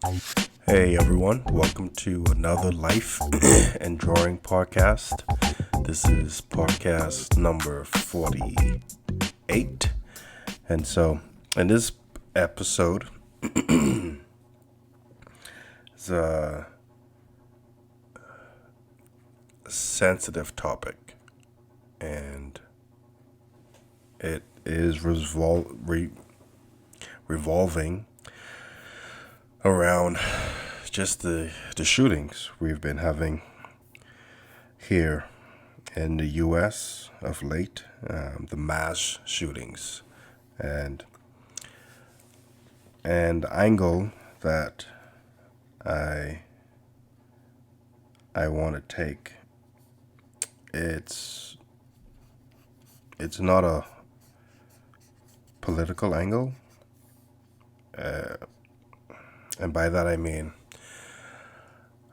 Hey everyone, welcome to another Life and Drawing podcast. This is podcast number 48. And so, in this episode, it's a sensitive topic, and it is revolving around just the shootings we've been having here in the U.S. of late, the mass shootings, and the angle that I want to take. It's not a political angle, and by that I mean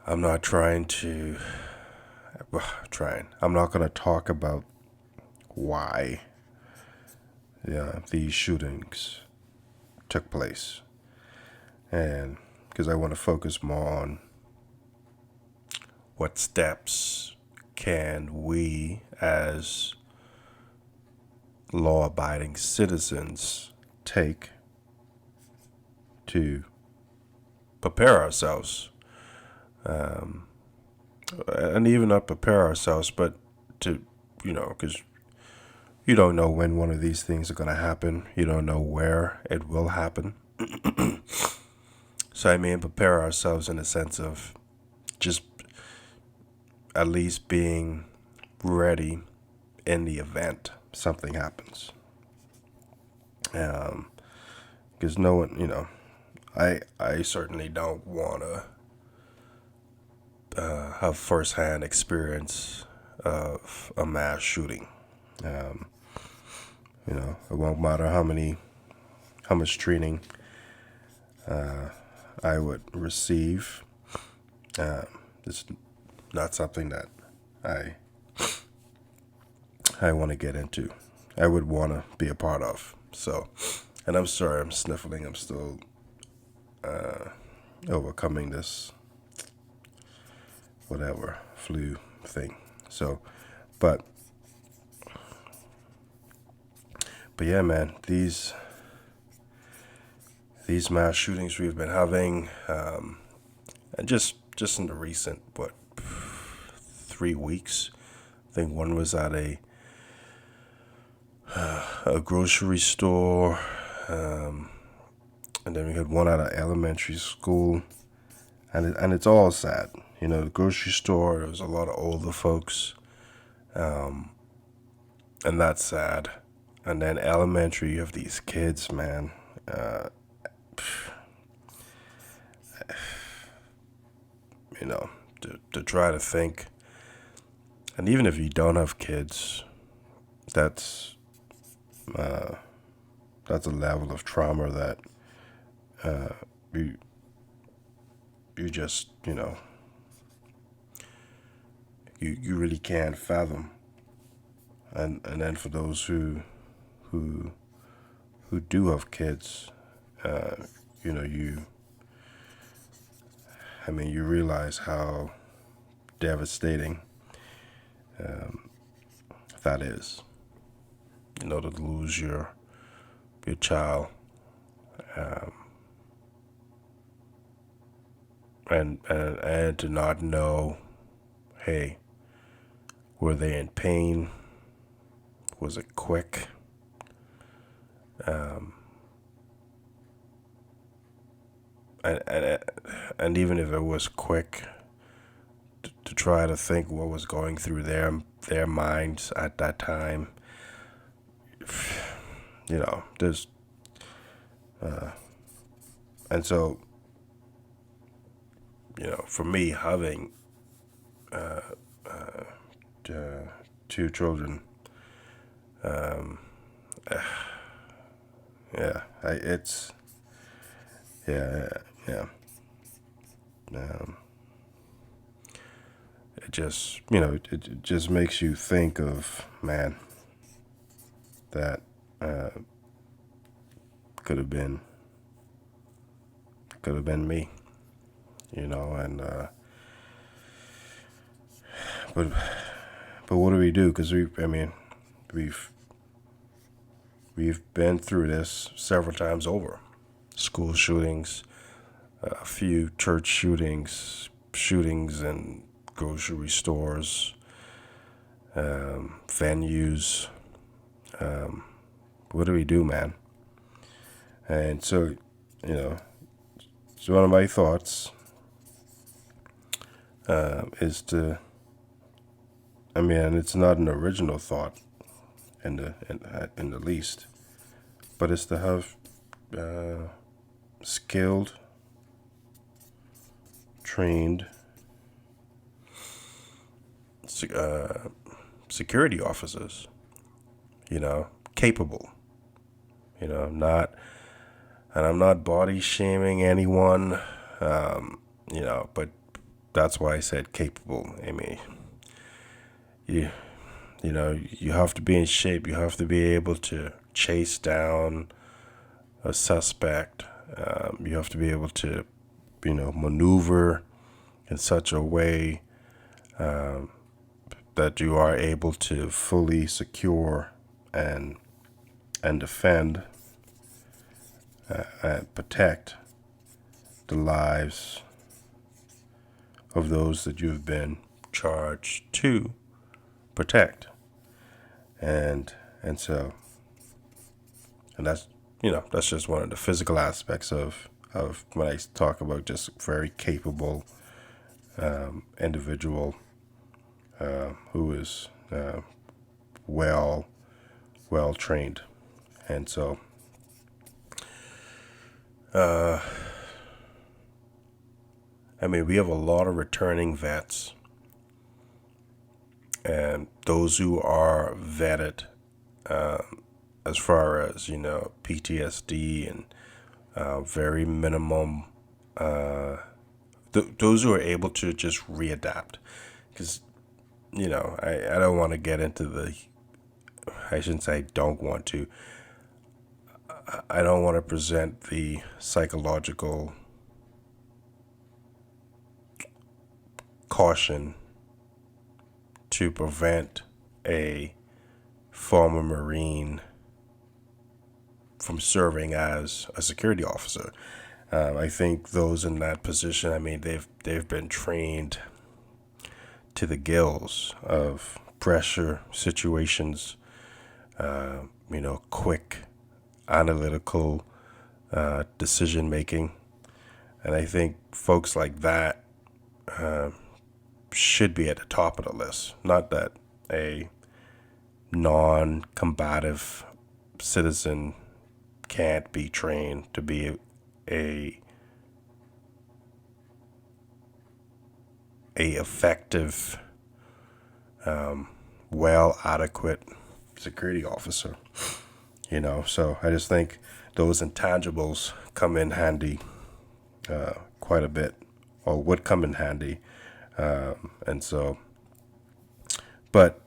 I'm not trying to. I'm not going to talk about why these shootings took place, and because I want to focus more on what steps can we as law-abiding citizens take to prepare ourselves, and even not prepare ourselves, but to, because you don't know when one of these things are going to happen. You don't know where it will happen. So I mean, prepare ourselves in the sense of just at least being ready in the event something happens. Because no one, I certainly don't want to have firsthand experience of a mass shooting. It won't matter how much training I would receive. It's not something that I want to get into. I would want to be a part of. So, and I'm sorry, I'm sniffling. I'm still overcoming this whatever flu thing. So, but yeah, man, these mass shootings we've been having, and just in the recent 3 weeks. I think one was at a grocery store, and then we had one at an elementary school, and it's all sad. The grocery store, there was a lot of older folks, and that's sad. And then elementary, you have these kids, man. To try to think, and even if you don't have kids, that's a level of trauma that you just you really can't fathom. And then for those who do have kids, you realize how devastating that is. To lose your child, and to not know, hey, were they in pain? Was it quick? And even if it was quick, to try to think what was going through their minds at that time. There's and so for me, having two children, yeah, it's yeah. It just it just makes you think of, man, that could have been me. and but what do we do? Because we've we've been through this several times over. School shootings, a few church shootings, shootings in grocery stores, venues. What do we do, man? And so, you know, so one of my thoughts is to, and it's not an original thought in the least, but it's to have skilled, trained security officers, capable, not, and I'm not body shaming anyone, but that's why I said capable. You, you have to be in shape. You have to be able to chase down a suspect. You have to be able to, maneuver in such a way that you are able to fully secure and defend and protect the lives of those that you have been charged to protect. And so, and that's just one of the physical aspects of when I talk about just very capable individual who is well trained. And so we have a lot of returning vets, and those who are vetted as far as PTSD and very minimum those who are able to just readapt. Because I don't want to get into I shouldn't say I don't want to. I don't want to present the psychological caution to prevent a former Marine from serving as a security officer. I think those in that position, they've been trained to the gills of pressure situations, quick, analytical decision making. And I think folks like that should be at the top of the list. Not that a non-combative citizen can't be trained to be a effective, adequate security officer. So I just think those intangibles come in handy quite a bit, or would come in handy. And so, but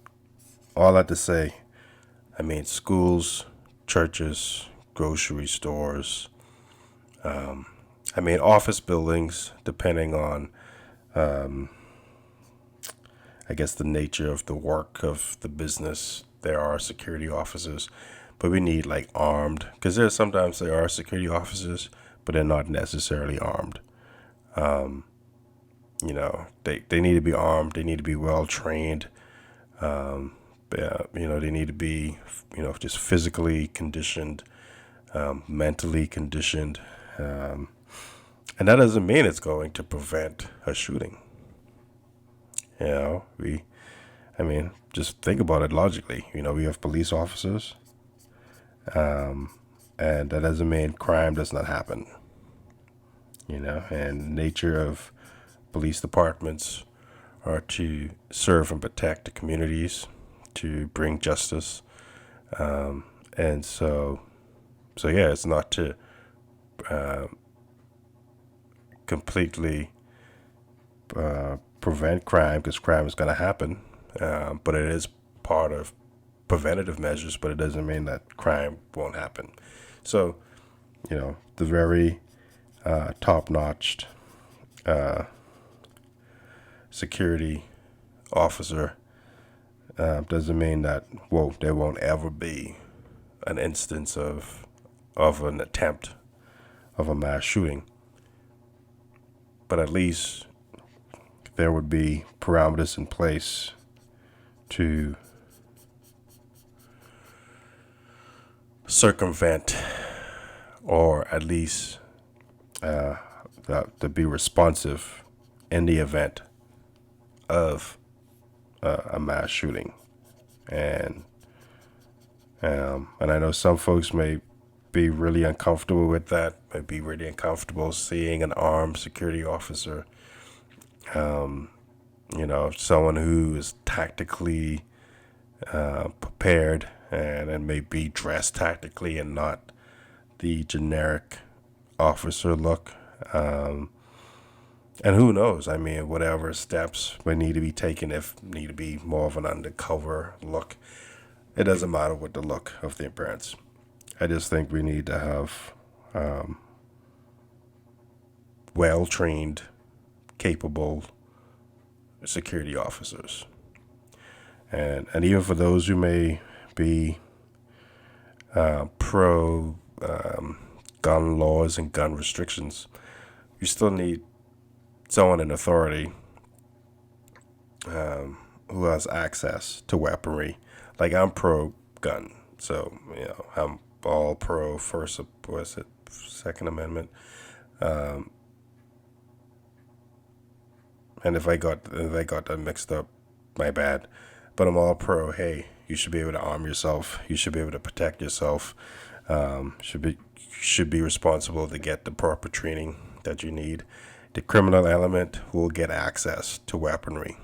all that to say, schools, churches, grocery stores, office buildings, depending on, I guess, the nature of the work of the business, there are security officers, but we need armed, because there are security officers, but they're not necessarily armed. They need to be armed. They need to be well trained. They need to be, just physically conditioned, mentally conditioned. And that doesn't mean it's going to prevent a shooting. Just think about it logically. We have police officers, and that doesn't mean crime does not happen. And nature of police departments are to serve and protect the communities, to bring justice, and so it's not to completely prevent crime, because crime is going to happen, but it is part of preventative measures, but it doesn't mean that crime won't happen. So the very top-notched security officer doesn't mean that there won't ever be an instance of an attempt of a mass shooting. But at least there would be parameters in place to circumvent, or at least to be responsive in the event of a mass shooting. And I know some folks may be really uncomfortable with that, may be really uncomfortable seeing an armed security officer, someone who is tactically prepared and may be dressed tactically and not the generic officer look. And who knows? I mean, whatever steps may need to be taken, if need to be more of an undercover look, it doesn't matter what the look of the appearance. I just think we need to have well-trained, capable security officers. And even for those who may be pro gun laws and gun restrictions, you still need someone in authority who has access to weaponry. Like, I'm pro gun, so I'm all pro Second Amendment. And if I got that mixed up, my bad. But I'm all pro. Hey, you should be able to arm yourself. You should be able to protect yourself. Should be responsible to get the proper training that you need. The criminal element will get access to weaponry.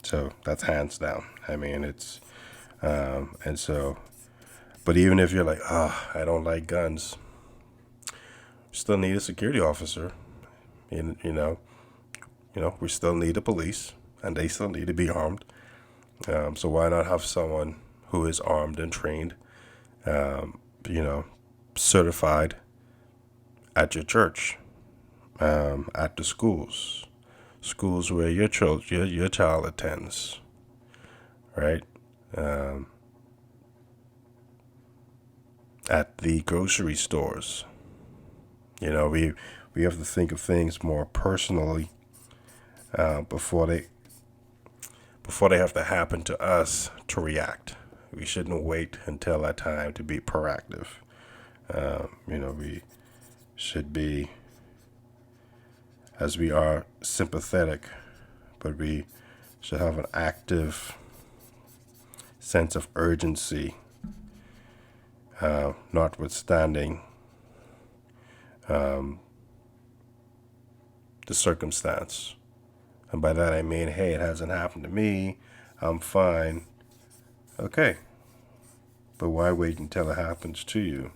So that's hands down. I mean, it's and so. But even if you're like, I don't like guns, you still need a security officer. We still need the police, and they still need to be armed. So why not have someone who is armed and trained, certified at your church, at the schools where your child attends, right? At the grocery stores. We have to think of things more personally before they have to happen to us to react. We shouldn't wait until that time to be proactive. We should be, as we are, sympathetic, but we should have an active sense of urgency, notwithstanding the circumstance. And by that I mean, hey, it hasn't happened to me, I'm fine. Okay. But why wait until it happens to you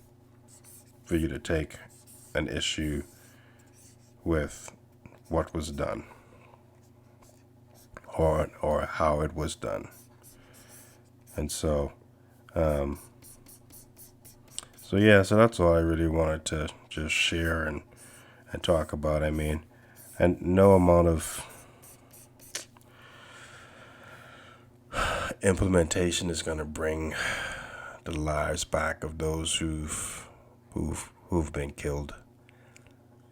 for you to take an issue with what was done, or how it was done? And so so that's all I really wanted to just share and talk about. I mean, and no amount of implementation is going to bring the lives back of those who've been killed.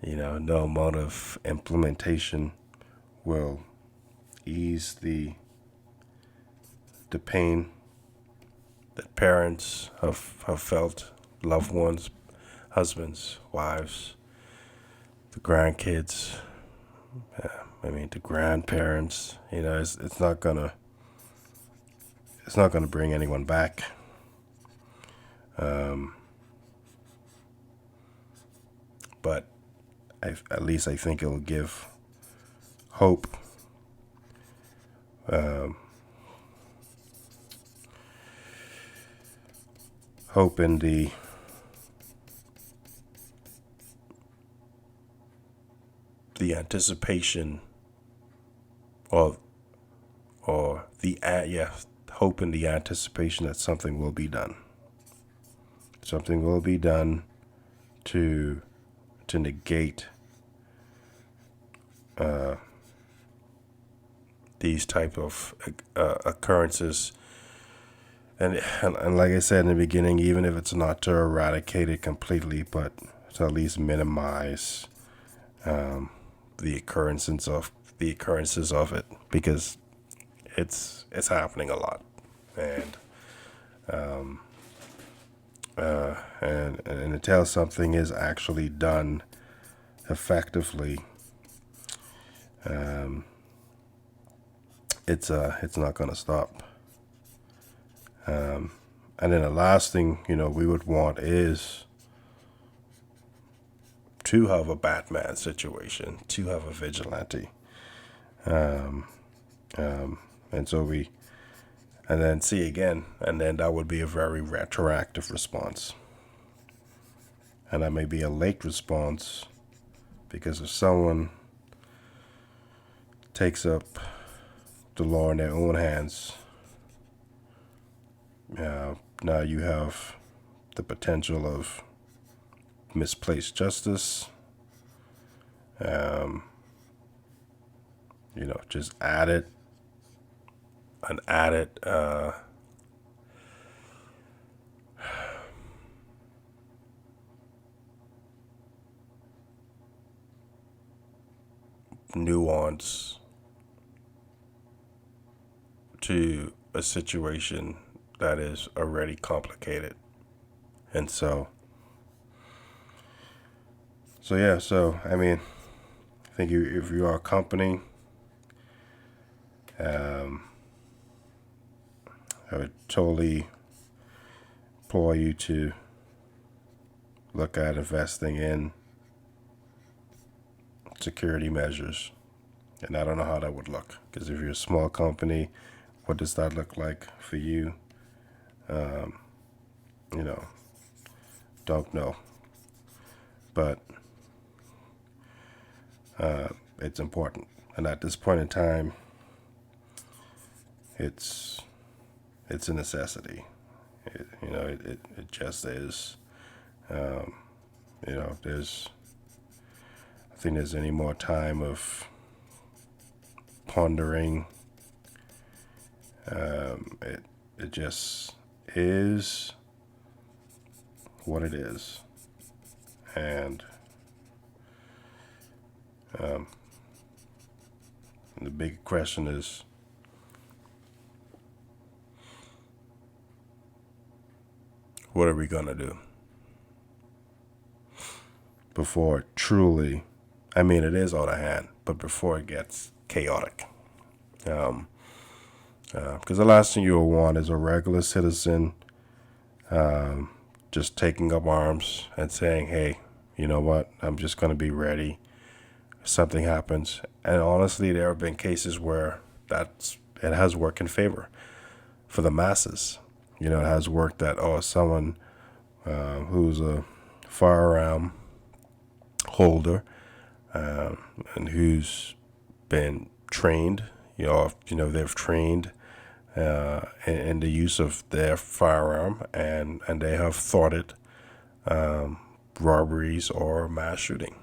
No amount of implementation will ease the pain that parents have felt, loved ones, husbands, wives, the grandkids, the grandparents. It's not gonna bring anyone back. But at least I think it'll give hope. Hope in the anticipation of, hope in the anticipation that something will be done. Something will be done to negate these type of occurrences. And like I said in the beginning, even if it's not to eradicate it completely, but to at least minimize the occurrences of it, because it's happening a lot. And and until something is actually done effectively, it's not going to stop. And then the last thing we would want is to have a Batman situation, to have a vigilante, and so and then see again, and then that would be a very retroactive response, and that may be a late response, because if someone takes up the law in their own hands, now you have the potential of misplaced justice. Just added nuance to a situation that is already complicated. And so yeah, I mean, I think if you are a company, I would totally implore you to look at investing in security measures. And I don't know how that would look, because if you're a small company, what does that look like for you? Don't know. But it's important. And at this point in time, it's a necessity. It just is. There's, I think there's any more time of pondering. It just is what it is. And the big question is, what are we going to do before it truly, I mean, it is out of hand, but before it gets chaotic? Because the last thing you'll want is a regular citizen just taking up arms and saying, hey, you know what, I'm just going to be ready if something happens. And honestly, there have been cases where it has worked in favor for the masses. It has worked that, someone who's a firearm holder and who's been trained, they've trained in the use of their firearm, and they have thwarted robberies or mass shooting.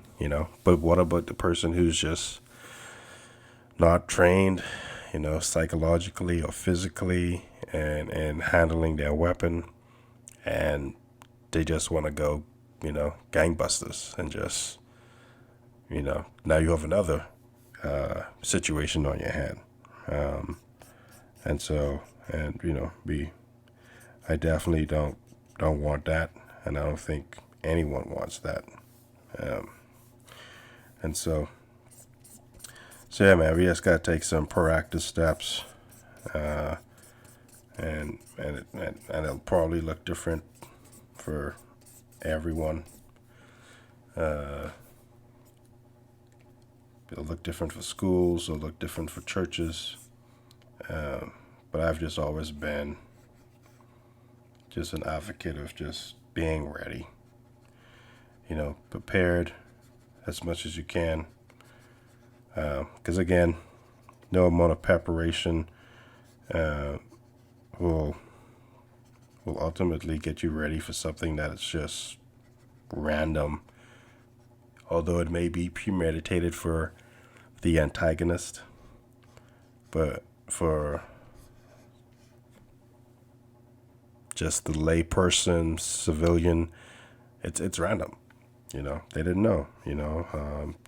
But what about the person who's just not trained, psychologically or physically, and handling their weapon, and they just want to go, gangbusters, and just, now you have another situation on your hand. And so, I definitely don't want that, and I don't think anyone wants that. And so yeah, man, we just gotta take some proactive steps, and it'll probably look different for everyone. It'll look different for schools. It'll look different for churches. But I've just always been just an advocate of just being ready. Prepared as much as you can. Because again, no amount of preparation will ultimately get you ready for something that is just random. Although it may be premeditated for the antagonist. But for just the layperson, civilian, it's random. They didn't know.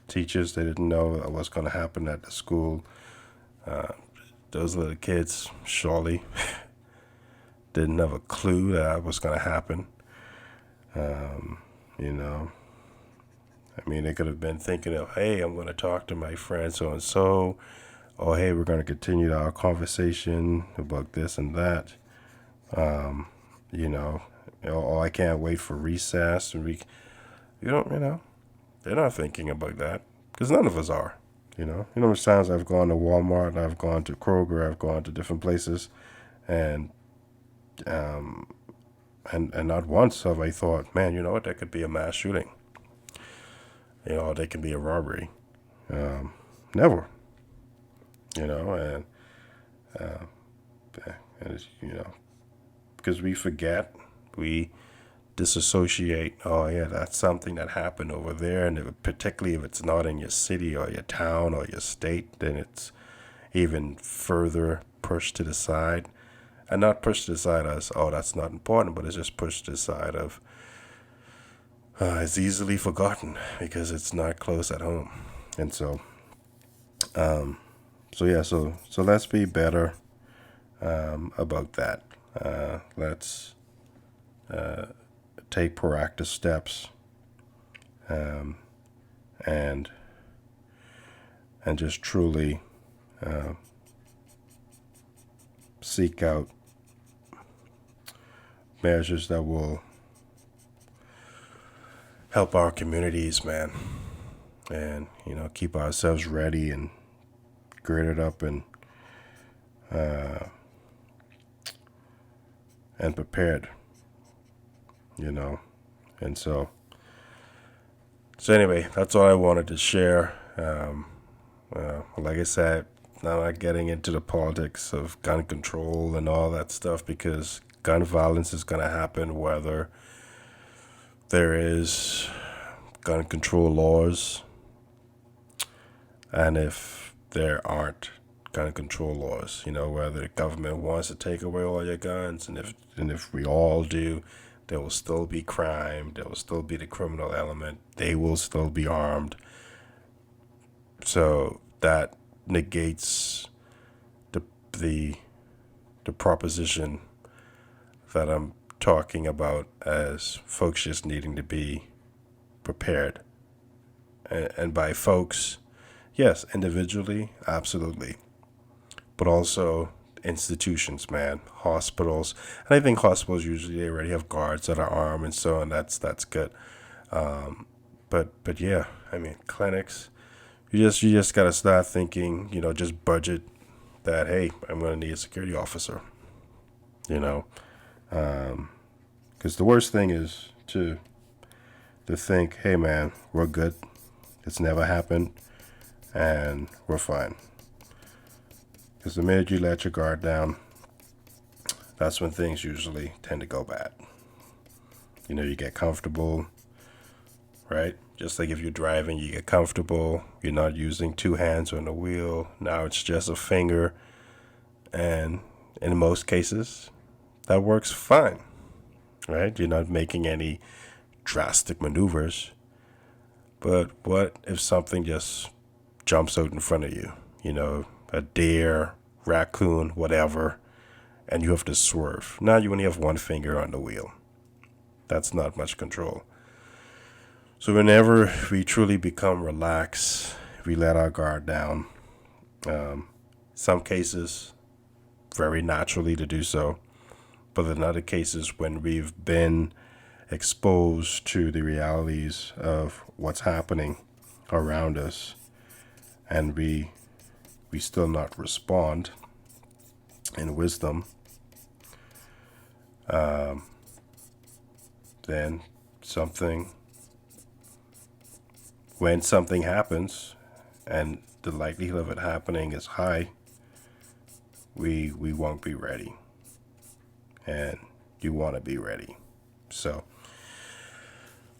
Teachers, they didn't know what's going to happen at the school. Those little kids surely didn't have a clue that was going to happen. You know, I mean, they could have been thinking of, hey, I'm going to talk to my friend so and so. Oh, hey, we're going to continue our conversation about this and that. You know, oh, I can't wait for recess. And they're not thinking about that because none of us are. How many times I've gone to Walmart, I've gone to Kroger, I've gone to different places, and and not once have I thought, man, you know what, that could be a mass shooting. They can be a robbery. Never. And it's, because we forget, we disassociate. Oh yeah, that's something that happened over there, and particularly if it's not in your city or your town or your state, then it's even further pushed to the side, and not pushed to the side as, oh, that's not important, but it's just pushed to the side of it's easily forgotten because it's not close at home. And so let's be better about that. Let's take proactive steps, and just truly seek out measures that will help our communities, man, and keep ourselves ready and girded up and prepared. And so anyway, that's all I wanted to share. Like I said, I'm not getting into the politics of gun control and all that stuff, because gun violence is going to happen whether there is gun control laws and if there aren't gun control laws. Whether the government wants to take away all your guns, and if we all do, there will still be crime. There will still be the criminal element. They will still be armed. So that negates the proposition that I'm talking about as folks just needing to be prepared. And by folks, yes, individually, absolutely, but also institutions, man, hospitals. And I think hospitals usually they already have guards that are armed and so on. That's good. But yeah, I mean, clinics. You just gotta start thinking. Just budget that. Hey, I'm gonna need a security officer. Because the worst thing is to think, hey man, we're good. It's never happened, and we're fine. Because the minute you let your guard down, that's when things usually tend to go bad. You get comfortable, right? Just like if you're driving, you get comfortable. You're not using two hands on the wheel. Now it's just a finger. And in most cases, that works fine, right? You're not making any drastic maneuvers. But what if something just jumps out in front of you? A deer, raccoon, whatever, and you have to swerve. Now you only have one finger on the wheel. That's not much control. So whenever we truly become relaxed, we let our guard down. Some cases, very naturally to do so. But in other cases, when we've been exposed to the realities of what's happening around us, and we still not respond in wisdom, then when something happens, and the likelihood of it happening is high, we won't be ready. And you want to be ready. So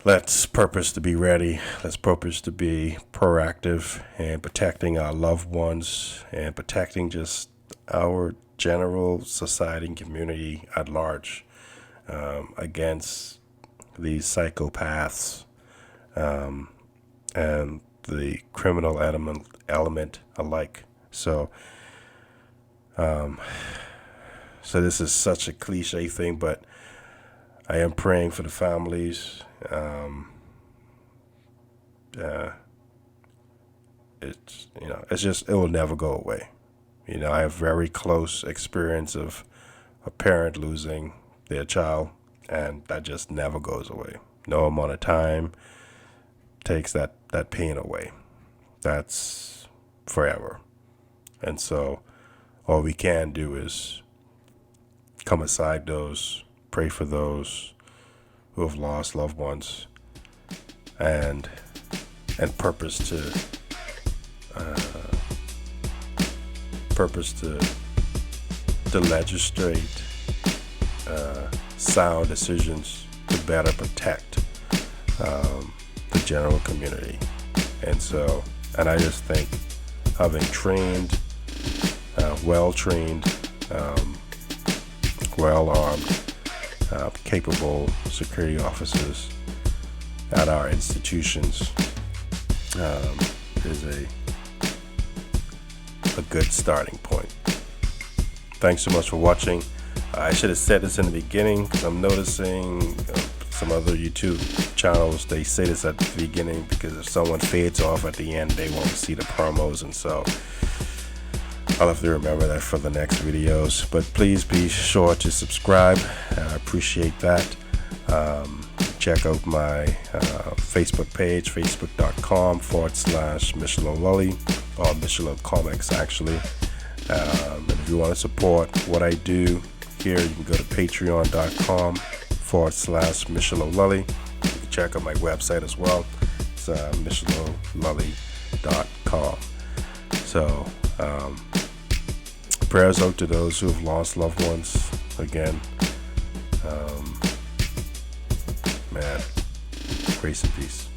let's purpose to be ready. Let's purpose to be proactive and protecting our loved ones and protecting just our general society and community at large against these psychopaths and the criminal element alike. So this is such a cliche thing, but I am praying for the families. It will never go away. I have very close experience of a parent losing their child, and that just never goes away. No amount of time takes that pain away. That's forever. And so all we can do is come aside those, pray for those who have lost loved ones, and purpose to legislate sound decisions to better protect the general community. And I just think having trained, well-trained, well-armed, capable security officers at our institutions is a good starting point. Thanks so much for watching. I should have said this in the beginning because I'm noticing some other YouTube channels, they say this at the beginning because if someone fades off at the end, they won't see the promos, and so I'll have to remember that for the next videos. But please be sure to subscribe. I appreciate that. Check out my Facebook page, facebook.com/Michelo Lully, or Michelo Comics actually. And if you want to support what I do here, you can go to patreon.com/Michelo Lully. You can check out my website as well. It's michelolully.com. So prayers out to those who have lost loved ones. Again, man, grace and peace.